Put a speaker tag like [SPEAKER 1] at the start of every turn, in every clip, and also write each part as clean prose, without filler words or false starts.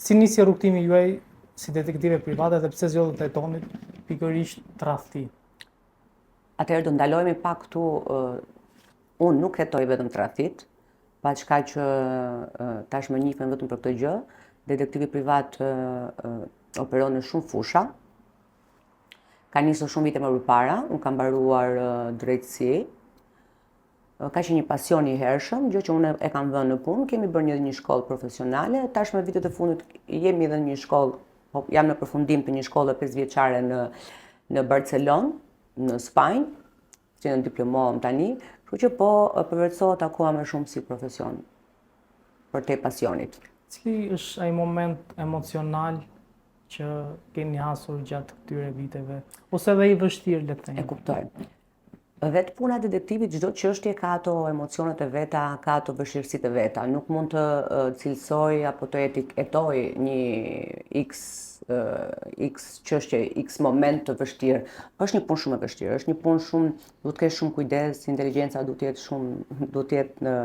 [SPEAKER 1] Si nisi rrugtimi juaj si detektive private dhe pse zgjodhët të hetonit pikërisht tradhti?
[SPEAKER 2] Atëherë do ndalojmë pak këtu, unë nuk hetoj vetëm tradhtit, pa çka që tash më njihen vetëm për këtë gjë. Detektivi privat operon në shumë fusha. Ka nisur shumë vite më përpara, unë kam mbaruar drejtësi. Ka qenë një pasion i hershëm, gjë që unë e kam vënë në punë. Kemi bërë një shkollë profesionale, tash me vitet e fundit jemi edhe në një shkollë, jam në përfundim të një shkolle 5 vjeçare në Barcelonë, në Spanjë, që në diplomohem tani, kështu që po përvetësohet akoma më shumë si profesion për te pasionit.
[SPEAKER 1] Cili është ai moment emocional që keni hasur gjatë këtyre viteve, ose edhe i vështirë, le të themi?
[SPEAKER 2] E kuptoj. Vetë puna e detektivit, çdo çështje ka ato emocionet e veta, ka ato vështirësitë e veta. Nuk mund të cilësoj apo të etiketoj një x çështje, x moment të vështirë. Është një punë shumë e vështirë, është një punë shumë, duhet të kesh shumë kujdes, inteligjenca duhet të jetë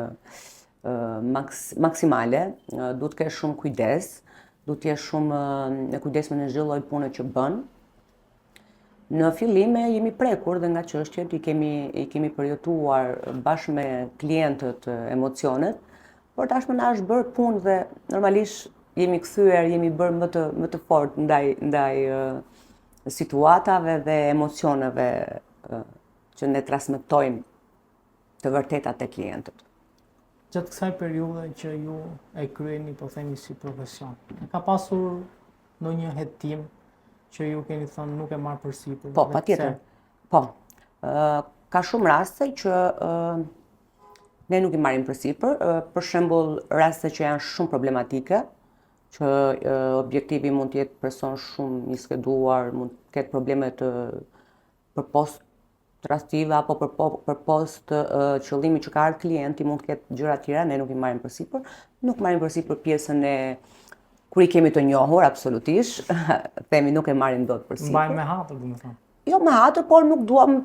[SPEAKER 2] maksimale, duhet të kesh shumë kujdes, duhet të jesh shumë e kujdesshëm në çdo lloj pune që bën. Në fillim jemi prekur dhe nga çështjet i kemi përjetuar bashkë me klientët emocionet, por tashmë na është bërë punë dhe normalisht jemi kthyer, jemi bërë më të fortë ndaj situatave dhe emocioneve që ne transmetojmë të vërtetat te klientët.
[SPEAKER 1] Gjatë kësaj periudhe që ju e kryeni, po themi, si profesion, ka pasur ndonjë hetim që ju keni thënë nuk e marr përsipër?
[SPEAKER 2] Po, patjetër. Po. Ka shumë raste që ne nuk i marrim përsipër, për shembull raste që janë shumë problematike, që objektivi mund të jetë person shumë i skeduar, mund të ketë probleme për post tradhtive apo për post qëllimi që ka ardhur klienti, mund të ketë gjëra të tjera, ne nuk i marrim përsipër. Nuk marrim përsipër pjesën e kur i kemi të njohur, absolutisht, themi nuk e marrim dot përsipër.
[SPEAKER 1] Mbajmë me hatër, domethënë.
[SPEAKER 2] Jo me hatër, por nuk duam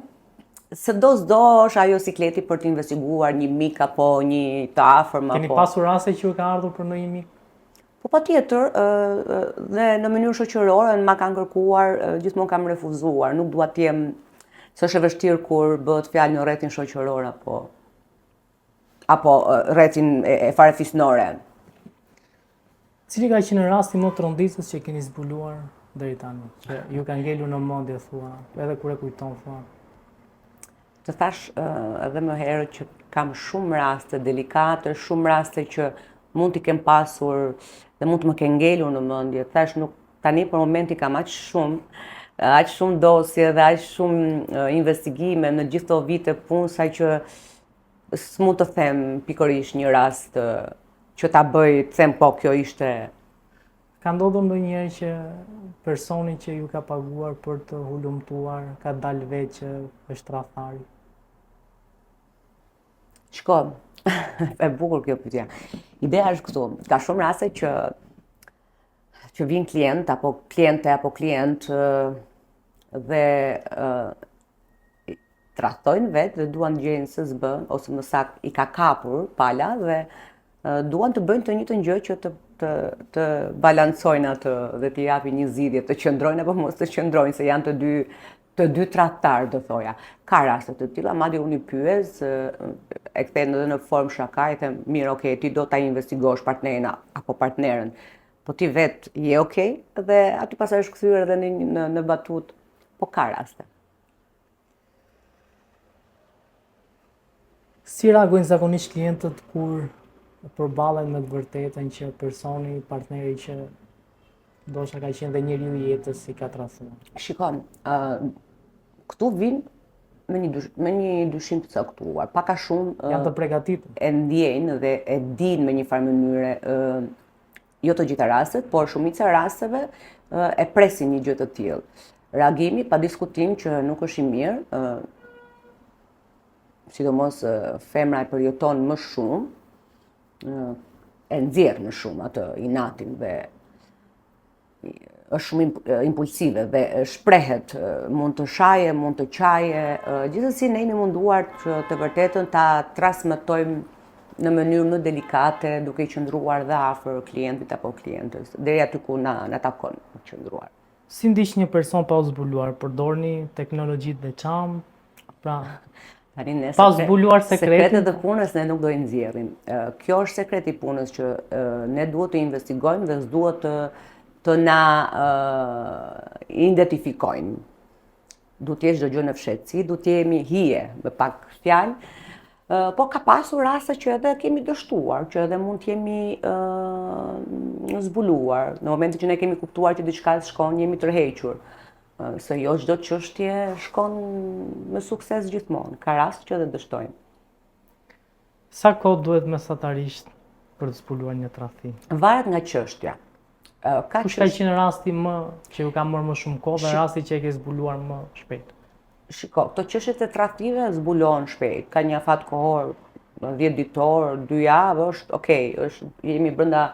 [SPEAKER 2] se do është ajo sikleti për të investiguar një mik apo një të afërm apo.
[SPEAKER 1] Keni pasur raste që ju ka ardhur për ndonjë mik?
[SPEAKER 2] Po patjetër, dhe në mënyrë shoqërore ma kanë kërkuar, gjithmonë kam refuzuar, nuk dua të jem, s'është e vështirë kur bëhet fjalë në rrethin shoqëror apo rrethin e farefisnore.
[SPEAKER 1] Cili ka qenë rasti më tronditës që keni zbuluar deri tani, që ju ka ngelur në mendje, thua, edhe kur e kujton, thua?
[SPEAKER 2] Të thash edhe më herët që kam shumë raste delikate, shumë raste që mund t'i kem pasur dhe mund të më kenë ngelur në mendje. Thash nuk tani për momenti kam aq shumë dosje dhe aq shumë investigime në gjithë këto vite punë sa që s'mund të them pikërisht një rast që ta bëj, të them po kjo ishte.
[SPEAKER 1] Ka ndodhur ndonjëherë që personi që ju ka paguar për të hulumtuar ka dalë vetë që është tradhtari?
[SPEAKER 2] Shko, e bukur kjo pyetje. Ideja është këtu, ka shumë raste që vin klient apo kliente apo klient dhe tradhtojnë vetë dhe duan të gjejnë SSB ose më saktë i ka kapur pala dhe duan të bëjnë të njëjtën gjë që të balancojnë atë dhe të japin një zgjidhje, të qëndrojnë apo mos të qëndrojnë, se janë të dy tradhtar, do thoja. Ka raste të tilla, madje unë i pyes, e kthen edhe në formë shaka, i them, mirë, okay, ti do ta investigosh partnerin apo partneren, po ti vetë je okay, dhe aty pastaj është kthyer edhe në batut, po ka raste.
[SPEAKER 1] Si reagojnë zakonisht klientët kur përballen me të vërtetën që personi, partneri që ndoshta ka qenë dhe njeriu i jetës i ka tradhuar?
[SPEAKER 2] Shikon, këtu vinë me një dyshim të caktuar, pak a shumë
[SPEAKER 1] janë të përgatitur.
[SPEAKER 2] E ndjejnë dhe e dinë me një farë mënyre, jo të gjitha rastet, por shumica e rasteve e presin një gjë të tillë. Reagimi pa diskutim që nuk është i mirë, sidomos femra e përjeton më shumë, e nxjerr më shumë atë inatin dhe është shumë impulsive dhe shprehet, mund të shaje, mund të qaje, gjithsesi ne jemi munduar të vërtetën ta transmetojmë në mënyrë më delikate, duke i qëndruar dhe afër klientit apo klientës, deri aty ku na takon të qëndruar.
[SPEAKER 1] Si ndiq një person pa u zbuluar? Përdorni teknologjitë veçantë? Pra,
[SPEAKER 2] Tani ne
[SPEAKER 1] pa zbuluar sekretin?
[SPEAKER 2] sekretet e punës ne nuk do i nxjerrim. Kjo është sekreti i punës që ne duhet të investigojmë dhe s'duhet të na identifikojnë. Duhet të jesh çdo gjë në fshehtësi, duhet të jemi hije, me pak fjalë. Po ka pasur raste që edhe kemi dështuar, që edhe mund të jemi zbuluar. Në momentin që ne kemi kuptuar që diçka shkon, jemi tërhequr. Se jo çdo çështje shkon me sukses gjithmonë. Ka rast që edhe dështojmë.
[SPEAKER 1] Sa kohë duhet mesatarisht për të zbuluar një tradhti?
[SPEAKER 2] Varet nga çështja.
[SPEAKER 1] Kush ka qenë rasti që ju ka marrë më shumë kohë dhe rasti që e ke zbuluar më shpejt?
[SPEAKER 2] Shiko, këto çështjet e tradhtive zbulohen shpejt. Ka një afat kohor, 10 ditor, 2 javë, është okay, jemi brenda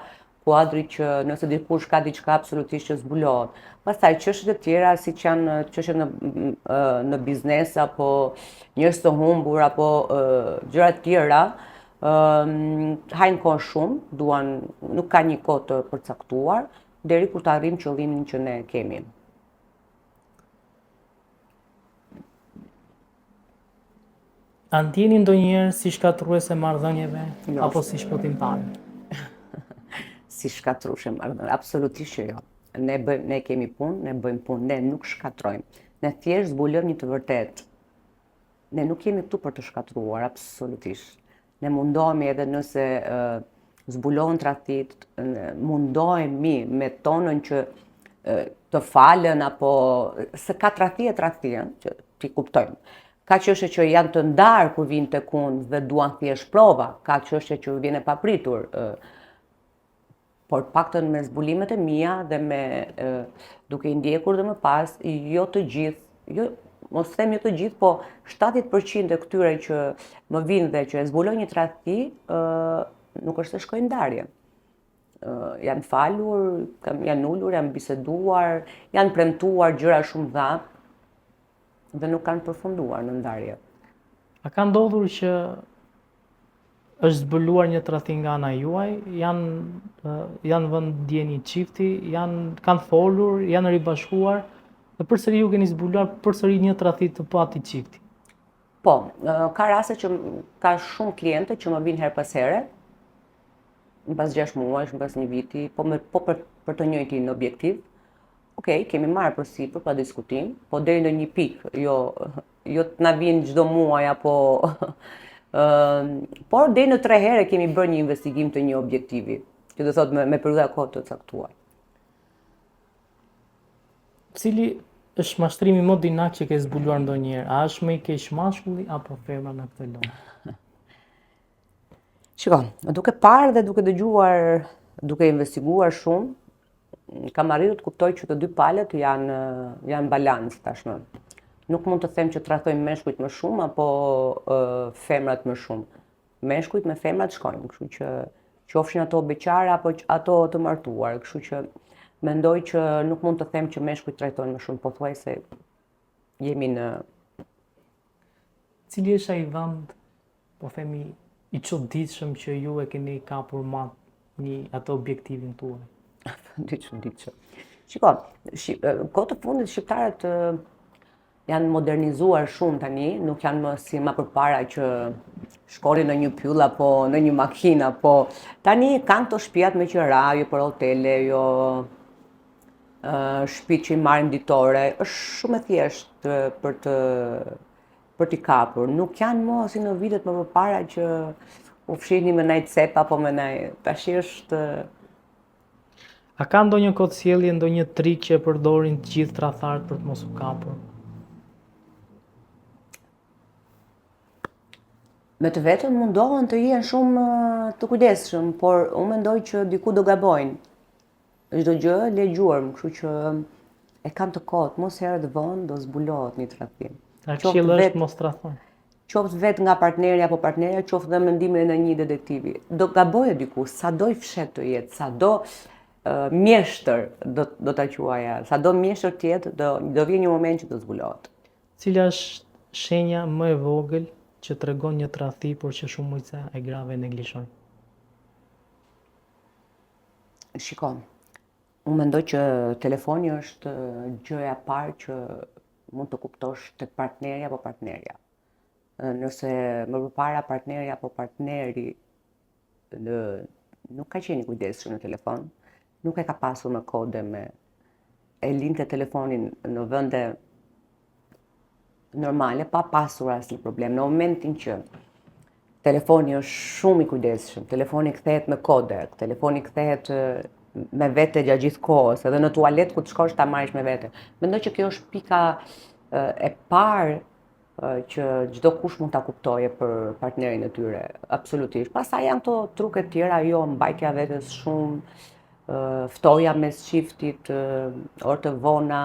[SPEAKER 2] kuadrit që nëse dikush ka diçka absolutisht që zbulohet. Pastaj çështjet e tjera, siç janë çështjet në biznes apo njerëz të humbur apo gjëra të tjera, hajnë kohë shumë, nuk ka një kohë të përcaktuar deri kur të arrijmë qëllimin që ne kemi.
[SPEAKER 1] A ndjeni ndonjëherë si shkatruese marrëdhënieve apo si shpëtimtar?
[SPEAKER 2] Si shkatruese marrëdhënie, absolutisht që jo. Ne kemi punë, ne bëjmë punë, ne nuk shkatrojmë. Ne thjesht zbulojmë një të vërtetë. Ne nuk jemi këtu për të shkatruar, absolutisht. Ne mundohemi edhe nëse zbulohen tradhtit, mundohemi me tonën që të falen apo se ka tradhti e tradhti, që ti kuptojmë. Ka çështje që janë të ndarë kur vinë tek unë dhe duan thjesht prova, ka çështje që vjen e papritur. Por paktën me zbulimet e mia dhe me duke i ndjekur dhe më pas, jo të gjithë, mos them jo të gjithë, po 70% e këtyre që më vinë dhe që e zbulojnë një tradhti, nuk është se shkojnë ndarje. Janë falur, janë ulur, janë biseduar, janë premtuar gjëra shumë dha dhe nuk kanë përfunduar në ndarje.
[SPEAKER 1] A ka ndodhur që është zbuluar një tradhti nga ana juaj, janë vënë ndjenjë çifti, kanë folur, janë ribashkuar dhe përsëri ju keni zbuluar përsëri një tradhti të pa atij çifti?
[SPEAKER 2] Po, ka raste që ka shumë kliente që më vinë her pas here, mbas 6 muajsh, mbas një viti, po për të njëjtin objektiv. Okej, kemi marrë përsipër pa diskutim, po deri në një pikë, jo të na vinë çdo muaj apo por deri në 3 herë kemi bërë një investigim të një objektivi, që do thotë me periudha kohë të caktuar.
[SPEAKER 1] Cili është mashtrimi më dinak që ke zbuluar ndonjëherë? A është më i keq mashkulli apo femra në këtë lojë?
[SPEAKER 2] Shiko, duke parë dhe duke dëgjuar, duke investiguar shumë, kam arritur të kuptoj që të dy palët janë balans tashmë. Nuk mund të them që trajtojmë meshkujt më shumë apo femrat më shumë. Meshkujt me femrat shkojnë, kështu që qofshin ato beqare apo ato të martuar, kështu që mendoj që nuk mund të them që meshkujt trajtojnë më shumë, pothuajse jemi në...
[SPEAKER 1] Cili është ai vend, po themi, i çuditshëm që ju e keni kapur atë objektivin tuaj?
[SPEAKER 2] Di çuditshëm. Shiko, kohë të fundit shqiptarët janë modernizuar shumë tani, nuk janë më si më përpara që shkonin në një pyll apo në një makinë, apo tani kanë këto shtëpiat me qira, jo për hotele, jo shtëpi që i marrin ditore, është shumë e thjeshtë për t'i kapur. Nuk janë më si në vitet më përpara që u fshihni me ndaj cep apo me ndaj, tash është...
[SPEAKER 1] A ka ndonjë kotësjellje, ndonjë trik që e përdorin të gjithë tradhtarët për të mos u kapur?
[SPEAKER 2] Me të vetën mundohen të jenë shumë të kujdesshëm, por unë mendoj që diku do gabojnë. Çdo gjë le gjurmë, kështu që e kanë të kohët, mos herë të vonë do zbulohet një tradhtim.
[SPEAKER 1] Këshilli është mos tradhton.
[SPEAKER 2] Qoftë vetë nga partneri apo partnerja, qoftë dhe mendimin e një detektivi. Do gabojë diku, sado i fshet të jetë, sado mjeshtër do ta quaja, sado mjeshtër të jetë, do vjen një moment që do zbulohet.
[SPEAKER 1] Cila është shenja më e vogël që tregon një tradhti, por që shumica e grave neglizhojnë?
[SPEAKER 2] Shiko, unë mendoj që telefoni është gjëja e parë që mund të kuptosh tek partneri apo partnerja. Nëse më përpara partneri apo partneri nuk ka qenë i kujdesshëm në telefon, nuk e ka pasur me kode, e linte telefonin në vende normale, pa pasur asnjë problem. Në momentin që telefoni është shumë i kujdesshëm, telefoni kthehet me kode, telefoni kthehet me vete gjatë gjithë kohës, edhe në tualet ku të shkosh ta marrësh me vete. Mendoj që kjo është pika e parë që çdo kush mund ta kuptojë për partnerin e tyre, absolutisht. Pastaj janë këto truket tjera, jo, mbajtja vetes shumë, ftoja mes çiftit, orë të vona,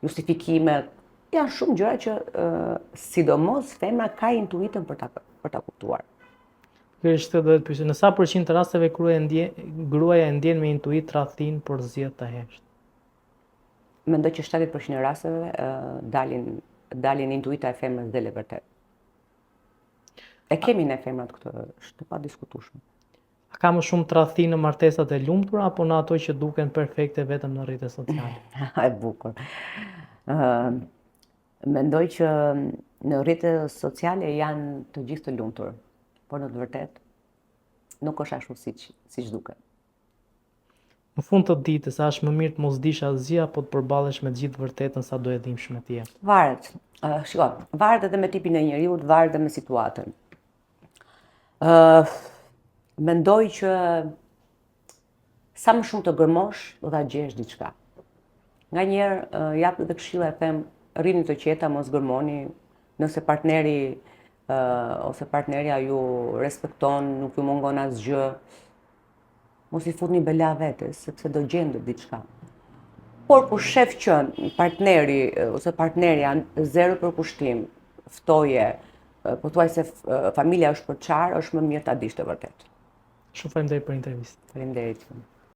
[SPEAKER 2] justifikime, janë shumë gjëra që sidomos femra ka intuitën për ta kuptuar.
[SPEAKER 1] Kështë do të pyesë, në sa përqind të rasteve gruaja e ndjen me intuit tradhtin, por zgjedh ta heshtë?
[SPEAKER 2] Mendoj që 70% e rasteve dalin intuita e femrës del e vërtet. E kemi ne femrat këtë, është e padiskutueshme.
[SPEAKER 1] A ka më shumë tradhti në martesat e lumtura apo në ato që duken perfekte vetëm në rrjetet sociale?
[SPEAKER 2] E bukur. Mendoj që në rrjetet sociale janë të gjithë të lumtur, por në të vërtetë nuk është ashtu siç duket.
[SPEAKER 1] Në fund të ditës, a është më mirë të mos dish asgjë apo të përballesh me të gjithë vërtetën sa do e dhimbshme të jetë?
[SPEAKER 2] Varet. Shiko, varet edhe me tipin e njeriut, varet edhe me situatën. Mendoj që sa më shumë të gërmosh, do ta gjesh diçka. Nganjëherë jap edhe këshilla, e them, rrini të qeta, mos gërmoni, nëse partneri ose partnerja ju respekton, nuk ju mungon asgjë, mos i futni bela vetes, sepse do gjendet diçka. Por kur shef që partneri ose partnerja zero përkushtim, ftoje, pothuajse familja është për çfarë, është më mirë ta dish të vërtet.
[SPEAKER 1] Shumë faleminderit për intervistë.
[SPEAKER 2] Faleminderit.